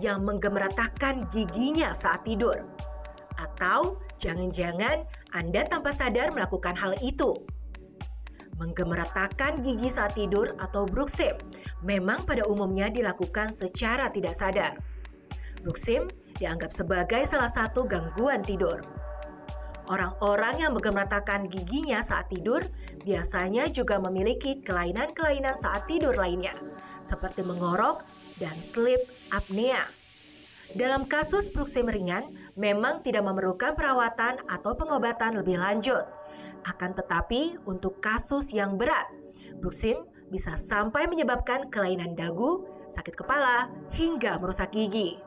yang menggemeratakan giginya saat tidur. Atau jangan-jangan Anda tanpa sadar melakukan hal itu. Menggemeratakan gigi saat tidur atau bruxism memang pada umumnya dilakukan secara tidak sadar. Bruxism dianggap sebagai salah satu gangguan tidur. Orang-orang yang menggemeratakan giginya saat tidur biasanya juga memiliki kelainan-kelainan saat tidur lainnya, seperti mengorok dan sleep apnea. Dalam kasus bruxism ringan, memang tidak memerlukan perawatan atau pengobatan lebih lanjut. Akan tetapi, untuk kasus yang berat, bruxism bisa sampai menyebabkan kelainan dagu, sakit kepala, hingga merusak gigi.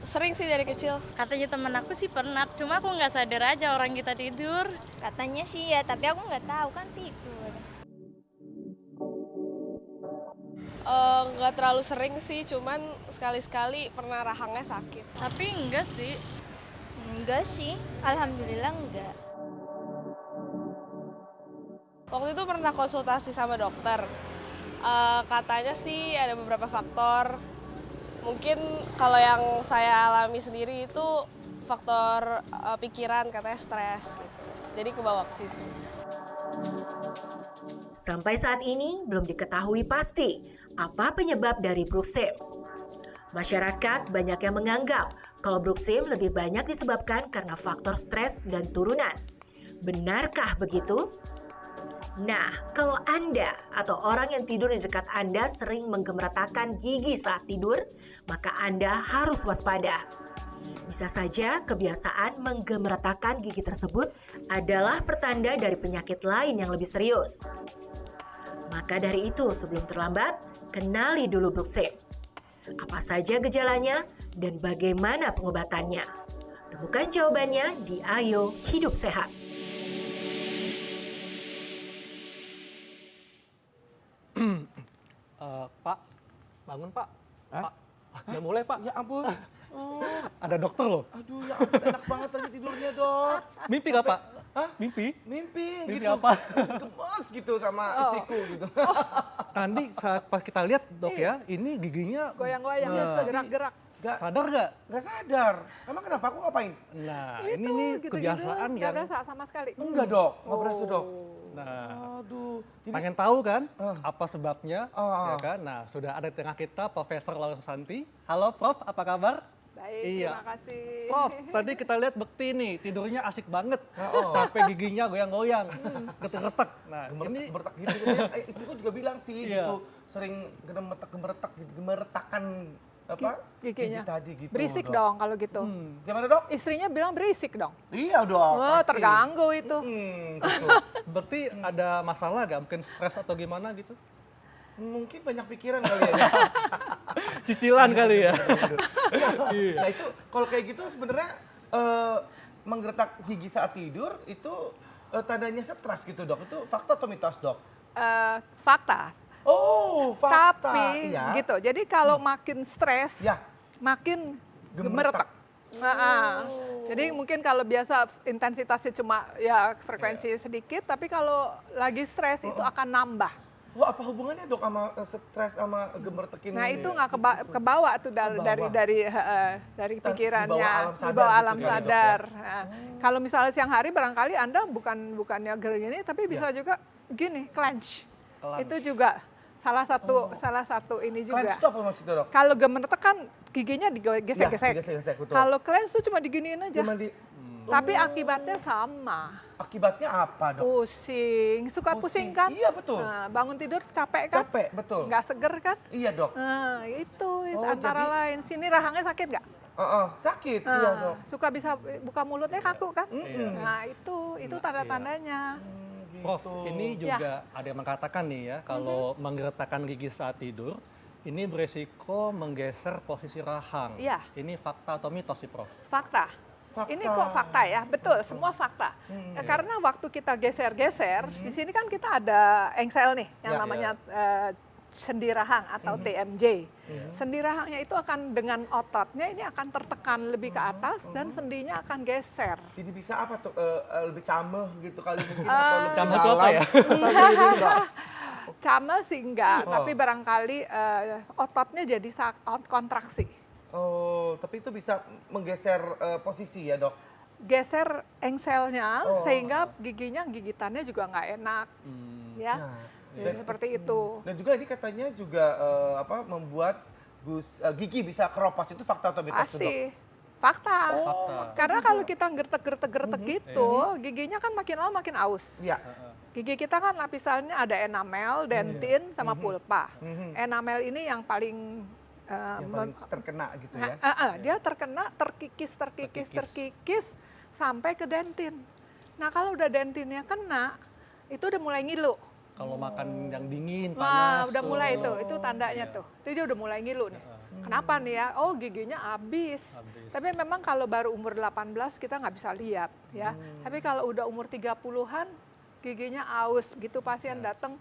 Sering sih dari kecil. Katanya temen aku sih pernah, cuma aku nggak sadar aja orang kita tidur. Katanya sih ya, tapi aku nggak tahu kan tidur. Nggak terlalu sering sih, cuman sekali-sekali pernah rahangnya sakit. Tapi enggak sih. Enggak sih, alhamdulillah enggak. Waktu itu pernah konsultasi sama dokter. Katanya sih ada beberapa faktor. Mungkin kalau yang saya alami sendiri itu faktor pikiran, katanya stres gitu. Jadi kebawa ke situ. Sampai saat ini belum diketahui pasti apa penyebab dari bruxism. Masyarakat banyak yang menganggap kalau bruxism lebih banyak disebabkan karena faktor stres dan turunan. Benarkah begitu? Nah, kalau Anda atau orang yang tidur di dekat Anda sering menggemeratakan gigi saat tidur, maka Anda harus waspada. Bisa saja kebiasaan menggemeratakan gigi tersebut adalah pertanda dari penyakit lain yang lebih serius. Maka dari itu, sebelum terlambat, kenali dulu bruxism. Apa saja gejalanya dan bagaimana pengobatannya? Temukan jawabannya di Ayo Hidup Sehat. Pak, bangun Pak. Hah? Pak, udah mulai Pak. Ya ampun. Oh, Ada dokter loh. aduh ya ampun enak banget tadi tidurnya dok. Mimpi nggak Pak? Hah? Mimpi? Mimpi Mimpi gitu. apa? Gemes gitu sama istriku gitu. Tadi saat pas kita lihat dok ya, ini giginya Goyang-goyang, Iya, tadi. gerak-gerak. sadar nggak? Gak sadar. Emang kenapa aku ngapain? Nah, Itu, ini nih gitu-gitu, kebiasaan nggak yang. berasa sama sekali. Enggak dok, nggak berasa dok. Nah, Aduh. Jadi pengen tahu kan Ah. apa sebabnya? Ah. Ya kan? Nah, sudah ada di tengah kita Profesor Laura Susanti. Halo Prof, apa kabar? Baik, Iya. terima kasih. Prof, tadi kita lihat Bekti nih, tidurnya asik banget. Oh. Sampai giginya goyang-goyang, getek-getek. Nah, ini gemertak gitu. Katanya, istriku juga bilang sih Iya. gitu. Sering gemeretakan apa? Giginya. Gigi tadi gitu. Berisik dok. dong kalau gitu. Gimana dok? Istrinya bilang berisik dong. Iya dong. Oh, pasti. terganggu itu. Gitu. berarti ada masalah nggak? Mungkin stres atau gimana gitu? Mungkin banyak pikiran kali ya. Cicilan kali ya? Nah itu kalau kayak gitu sebenarnya menggeretak gigi saat tidur itu tandanya stres gitu dok. Itu fakta atau mitos dok? Fakta. Oh fakta. Tapi Iya. gitu. Jadi kalau makin stres, Ya. makin Gemeretak. gemeretak. Jadi mungkin kalau biasa intensitasnya cuma ya frekuensi sedikit, tapi kalau lagi stres itu akan nambah. Wah apa hubungannya dok sama stres sama gemertekin? Nah itu nggak kebawa tuh Kebawa. dari pikirannya, di bawah alam alam sadar gitu kali, Dok, ya? sadar. Nah, kalau misalnya siang hari barangkali Anda bukannya gini, tapi bisa juga gini, clench. Clench. Itu juga salah satu ini juga. Cleanse itu apa maksudnya dok? Kalau gemeretak kan giginya Ya, digesek-gesek. digesek-gesek, betul. Kalau cleanse itu cuma diginiin aja. Cuma di, Tapi akibatnya sama. akibatnya apa dok? Pusing, suka pusing kan? Iya betul. Nah, bangun tidur capek kan? Capek betul. Nggak seger kan? Iya dok. Nah, itu Oh, antara jadi- lain. Sini rahangnya sakit nggak? Sakit. Iya Nah, dok. suka bisa buka mulutnya kaku kan? Mm-mm. Nah, itu tanda-tandanya. Prof, Gitu. ini juga ada yang mengatakan nih ya, kalau menggeretakkan gigi saat tidur, ini beresiko menggeser posisi rahang. Iya. Ini fakta atau mitos sih Prof? Fakta. Fakta. Ini kok fakta ya? Betul, semua fakta. Karena waktu kita geser-geser, di sini kan kita ada engsel nih, yang Ya. namanya sendi rahang atau TMJ. Sendi rahangnya itu akan dengan ototnya ini akan tertekan lebih ke atas dan sendinya akan geser. Jadi bisa apa tuh lebih cameh gitu kali mungkin atau lebih Cameh itu dalam apa ya? atau lebih enggak? Camel sih enggak, tapi barangkali ototnya jadi kontraksi. Oh, tapi itu bisa menggeser posisi ya dok? Geser engselnya sehingga gigitannya juga nggak enak, ya. Nah, Jadi seperti itu. Dan juga ini katanya juga membuat gigi bisa keropos, itu fakta atau mitos tuh, Dok? Pasti. Fakta. Fakta. Karena kalau kita gertek gitu, giginya kan makin lama makin aus. Iya. Gigi kita kan lapisannya ada enamel, dentin, sama pulpa. Enamel ini yang paling Yang paling terkena gitu ya. dia terkena, terkikis sampai ke dentin. Nah kalau udah dentinnya kena, itu udah mulai ngilu. Kalau makan yang dingin, Wah, panas. udah mulai itu tandanya tuh. Itu dia udah mulai ngilu nih. Kenapa nih ya? Oh, giginya habis. Tapi memang kalau baru umur 18 kita nggak bisa lihat ya. Tapi kalau udah umur 30-an giginya aus. Begitu pasien datang,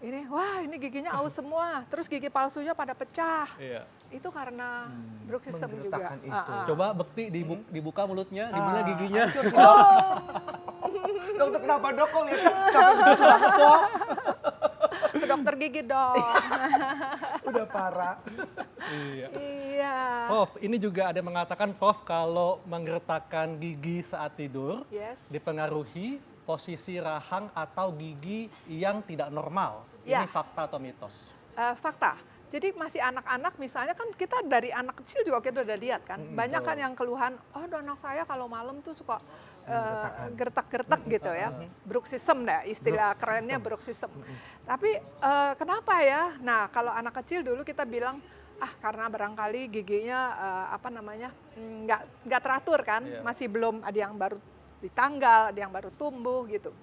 ini wah ini giginya aus semua. Terus gigi palsunya pada pecah. Iya. Itu karena bruxism juga. Menggertakkan itu. Coba Bekti dibuka mulutnya, di mana giginya? Hancur sih, Dok. Dokter kenapa dok? Kok lihat sampai begitu banget dok? Ke dokter gigi dong. Udah parah. Iya. Iya. Prof, ini juga ada yang mengatakan, Prof, kalau menggertakkan gigi saat tidur Yes. dipengaruhi posisi rahang atau gigi yang tidak normal. Ya. Ini fakta atau mitos? Fakta. Jadi masih anak-anak misalnya kan kita dari anak kecil juga kita udah lihat kan. Banyak kan yang keluhan, oh anak saya kalau malam tuh suka gertak-gertak gitu ya. Bruxism deh, istilah kerennya bruxism. Tapi kenapa ya? Nah kalau anak kecil dulu kita bilang, karena barangkali giginya nggak teratur kan. Iya. Masih belum ada yang baru ditanggal, ada yang baru tumbuh gitu.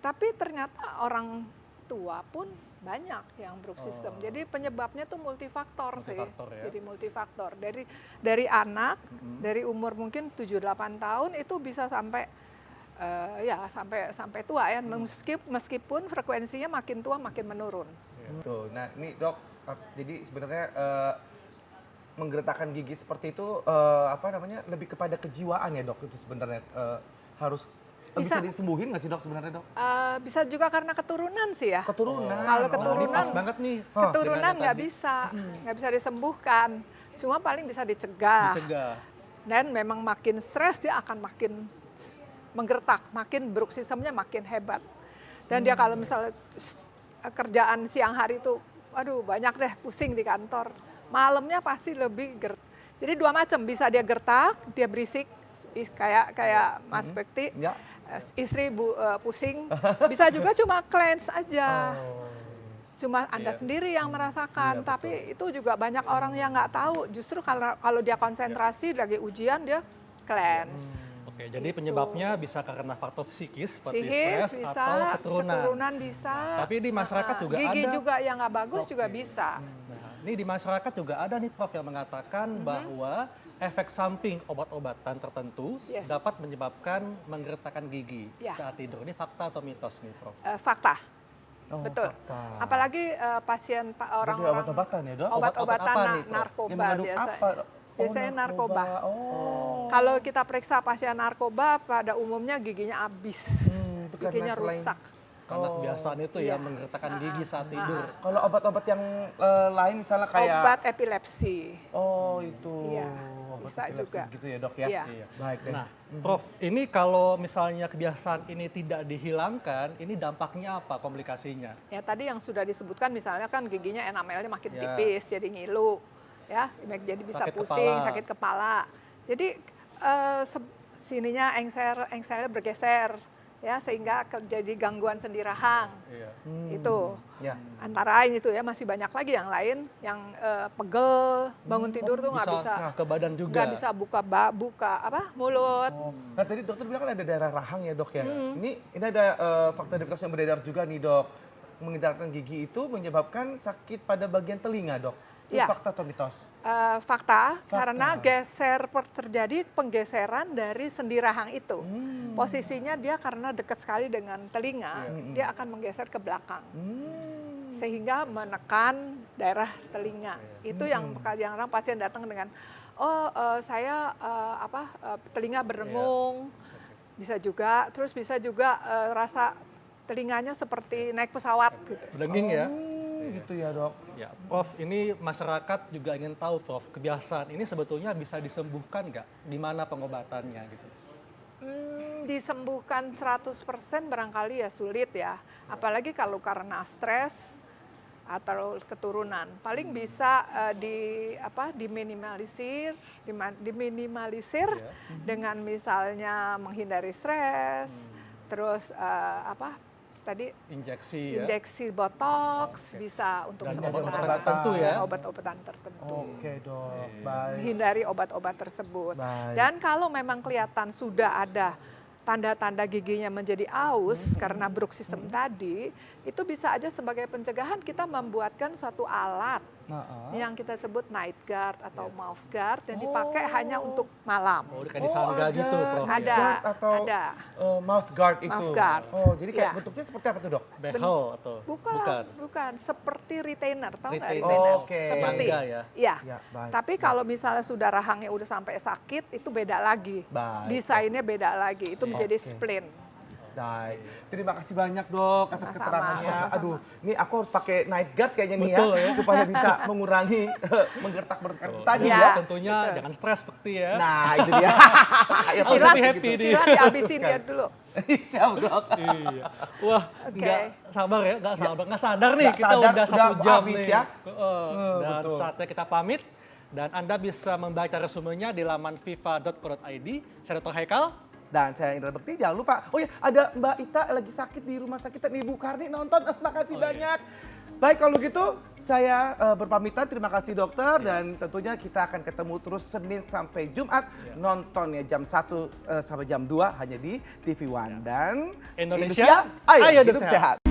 Tapi ternyata orang tua pun banyak yang bruxism. Jadi penyebabnya tuh multifaktor sih. Ya? Jadi multifaktor. Dari anak, dari umur mungkin 7-8 tahun itu bisa sampai sampai tua ya. Meskipun frekuensinya makin tua makin menurun. Tuh, nah ini dok, jadi sebenarnya menggertakkan gigi seperti itu lebih kepada kejiwaan ya dok, itu sebenarnya harus bisa disembuhin nggak sih dok sebenarnya dok? Bisa juga karena keturunan sih ya. Keturunan. Kalau Ini keturunan, pas banget nih. keturunan dengan nggak tadi. bisa, nggak bisa disembuhkan. Cuma paling bisa dicegah. Dicegah. Dan memang makin stres dia akan makin menggertak, makin bruxismnya makin hebat. Dan dia kalau misalnya kerjaan siang hari itu, aduh banyak deh pusing di kantor. Malamnya pasti lebih Jadi dua macam, bisa dia gertak, dia berisik kayak Mas Bekti. Ya. Istri pusing, bisa juga cuma cleanse aja. Cuma Anda sendiri yang merasakan, tapi itu juga banyak orang yang nggak tahu. Justru kalau dia konsentrasi lagi ujian dia cleanse. Oke, jadi penyebabnya bisa karena faktor psikis seperti Psikis stres bisa, atau keturunan. bisa. Tapi di masyarakat juga gigi ada. juga yang nggak bagus juga bisa. Nah, ini di masyarakat juga ada nih Prof yang mengatakan bahwa efek samping obat-obatan tertentu Yes. dapat menyebabkan menggertakkan gigi Ya. saat tidur. Ini fakta atau mitos nih Prof? Fakta. Oh, Betul. fakta. Apalagi pasien Jadi orang-orang obat-obatan ya dok? obat-obatan Obat-obat apa nih, Prof? Yang narkoba mengandung biasa. apa? Biasanya narkoba. Oh. Kalau kita periksa pasien narkoba pada umumnya giginya habis, Itu karena giginya selain- rusak. Karena kebiasaan itu ya Iya. menggertakkan gigi saat tidur. Kalau obat-obat yang lain misalnya kayak Obat epilepsi. oh itu Iya, obat bisa epilepsi juga. gitu ya dok ya. Iya. Baik deh. Nah, Prof, ini kalau misalnya kebiasaan ini tidak dihilangkan, ini dampaknya apa komplikasinya? Ya tadi yang sudah disebutkan misalnya kan giginya enamelnya makin Ya. tipis jadi ngilu, ya jadi bisa Sakit pusing, kepala. sakit kepala. Jadi sininya engselnya bergeser, ya sehingga jadi gangguan sendi rahang. Iya. Itu Ya. antara lain itu ya, masih banyak lagi yang lain yang pegel, bangun tidur tuh nggak bisa ke badan juga. nggak bisa buka mulut. Oh. Nah tadi dokter bilang kan ada daerah rahang ya dok ya. Ini ada fakta mitos yang beredar juga nih dok. Menggertakkan gigi itu menyebabkan sakit pada bagian telinga dok. Itu Ya. fakta atau mitos? Fakta, karena terjadi penggeseran dari sendi rahang itu. Posisinya dia karena dekat sekali dengan telinga, dia akan menggeser ke belakang. Sehingga menekan daerah telinga. Itu yang kadang-kadang pasien datang dengan, saya telinga berdengung, bisa juga, terus bisa juga rasa telinganya seperti naik pesawat gitu. Berdenging ya. Gitu ya dok. Ya, Prof, ini masyarakat juga ingin tahu, Prof, kebiasaan ini sebetulnya bisa disembuhkan nggak? Di mana pengobatannya gitu? Disembuhkan 100% barangkali ya sulit ya. Apalagi kalau karena stres atau keturunan. Paling bisa diminimalisir dengan misalnya menghindari stres, terus injeksi botox bisa untuk Dan sementara. obat-obatan tertentu ya? Obat-obatan tertentu. Oke dok, baik. Hindari obat-obat tersebut. Baik. Dan kalau memang kelihatan sudah ada tanda-tanda giginya menjadi aus karena bruxism tadi, itu bisa aja sebagai pencegahan kita membuatkan suatu alat yang kita sebut night guard atau mouth guard yang dipakai hanya untuk malam. Oh, kayak disangga gitu, Prof. night Ada, guard atau ada. Mouth guard itu. Mouth guard. Oh, jadi kayak Ya. bentuknya seperti apa tuh dok? Behel atau Bukan. Seperti retainer, tahu nggak Retainer. retainer? Oke. Seperti, Mangga ya? Iya. Ya, baik. Tapi kalau misalnya sudah rahangnya udah sampai sakit, itu beda lagi. Baik. Desainnya beda lagi, itu menjadi Oke. splint. Baik. Terima kasih banyak dok atas Sama-sama. keterangannya. Aduh, ini aku harus pakai night guard kayaknya nih Betul ya, ya. supaya bisa mengurangi menggertak-gertak tadi Ya. ya. Tentunya betul. jangan stres seperti ya. Nah, itu dia. Ayo, Harus Cicilan, happy nih. cicilan dihabisin dia dulu. Siap dok. Iya. Wah, Oke. nggak sabar ya, nggak sadar nih Nggak kita sadar, udah 1 udah jam habis nih. ya. Dan betul. saatnya kita pamit. Dan Anda bisa membaca resumenya di laman viva.co.id. Saya Dr. Haikal. Dan saya Indra Bekti, jangan lupa. Oh ya, ada Mbak Ita lagi sakit di rumah sakit. Nih Bu Karni nonton, makasih banyak. Baik, kalau gitu saya berpamitan. Terima kasih dokter. Dan tentunya kita akan ketemu terus Senin sampai Jumat. Nonton ya jam 1 sampai jam 2 hanya di TV One. Dan Indonesia, ayo ayo hidup hidup sehat.